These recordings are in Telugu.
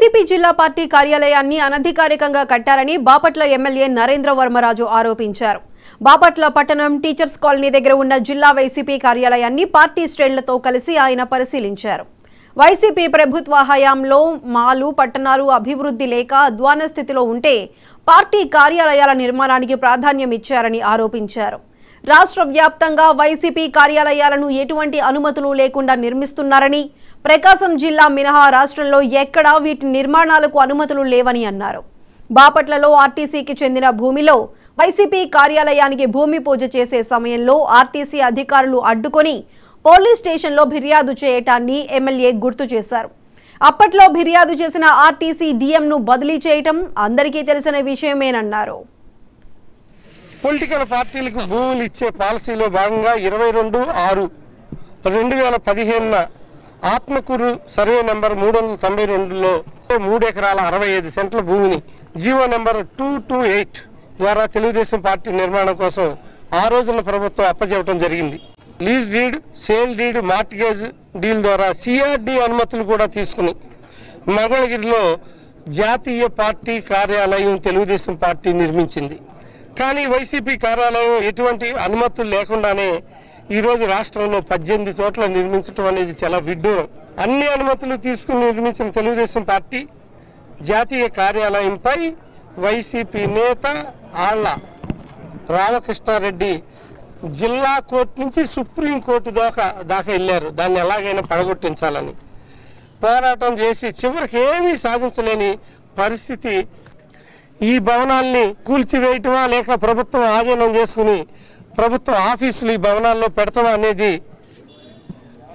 వైసీపీ జిల్లా పార్టీ కార్యాలయాన్ని అనధికారికంగా కట్టారని బాపట్ల ఎమ్మెల్యే నరేంద్ర వర్మరాజు ఆరోపించారు. బాపట్ల పట్టణం టీచర్స్ కాలనీ దగ్గర ఉన్న జిల్లా వైసీపీ కార్యాలయాన్ని పార్టీ శ్రేణులతో కలిసి ఆయన పరిశీలించారు. వైసీపీ ప్రభుత్వ హయాంలో మాలు పట్టణాలు అభివృద్ధి లేక అధ్వాన స్థితిలో ఉంటే పార్టీ కార్యాలయాల నిర్మాణానికి ప్రాధాన్యం ఇచ్చారని ఆరోపించారు. రాష్ట్ర వ్యాప్తంగా వైసీపీ కార్యాలయాలను ఎటువంటి అనుమతులు లేకుండా నిర్మిస్తున్నారని, ప్రకాశం జిల్లా మినహా రాష్ట్రంలో ఎక్కడా వీటి నిర్మాణాలకు అనుమతులు లేవని అన్నారు. బాపట్లలో ఆర్టీసీకి చెందిన భూమిలో వైసీపీ కార్యాలయానికి భూమి పూజ చేసే సమయంలో ఆర్టీసీ అధికారులు అడ్డుకొని పోలీస్ స్టేషన్లో ఫిర్యాదు చేయటాన్ని ఎమ్మెల్యే గుర్తు చేశారు. అప్పట్లో ఫిర్యాదు చేసిన ఆర్టీసీ డీఎంను బదిలీ చేయటం అందరికీ తెలిసిన విషయమేనన్నారు. పొలిటికల్ పార్టీలకు భూములు ఇచ్చే పాలసీలో భాగంగా 22/6/2015 ఆత్మకూరు సర్వే నెంబర్ 392లో 3 ఎకరాల 65 సెంట్ల భూమిని జీవో నెంబర్ 228 ద్వారా తెలుగుదేశం పార్టీ నిర్మాణం కోసం ఆ రోజున ప్రభుత్వం అప్పచెప్పడం జరిగింది. Lease deed, sale deed, mortgage deal ద్వారా సిఆర్డి అనుమతులు కూడా తీసుకుని మంగళగిరిలో జాతీయ పార్టీ కార్యాలయం తెలుగుదేశం పార్టీ నిర్మించింది. కానీ వైసీపీ కార్యాలయం ఎటువంటి అనుమతులు లేకుండానే ఈరోజు రాష్ట్రంలో 18 చోట్ల నిర్మించడం అనేది చాలా విడ్డూరం. అన్ని అనుమతులు తీసుకుని నిర్మించిన తెలుగుదేశం పార్టీ జాతీయ కార్యాలయంపై వైసీపీ నేత ఆళ్ల రామకృష్ణారెడ్డి జిల్లా కోర్టు నుంచి సుప్రీంకోర్టు దాకా వెళ్ళారు. దాన్ని ఎలాగైనా పడగొట్టించాలని పోరాటం చేసి చివరికి ఏమీ సాధించలేని పరిస్థితి. ఈ భవనాల్ని కూల్చివేయటమా లేక ప్రభుత్వం ఆధీనం చేసుకుని ప్రభుత్వ ఆఫీసులు ఈ భవనాల్లో పెడతామా అనేది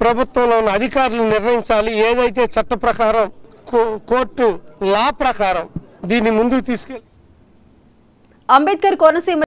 ప్రభుత్వంలో ఉన్న అధికారులు నిర్ణయించాలి. ఏదైతే చట్ట ప్రకారం కోర్టు లా ప్రకారం దీన్ని ముందుకు తీసుకెళ్ళి అంబేద్కర్ కోనసీమ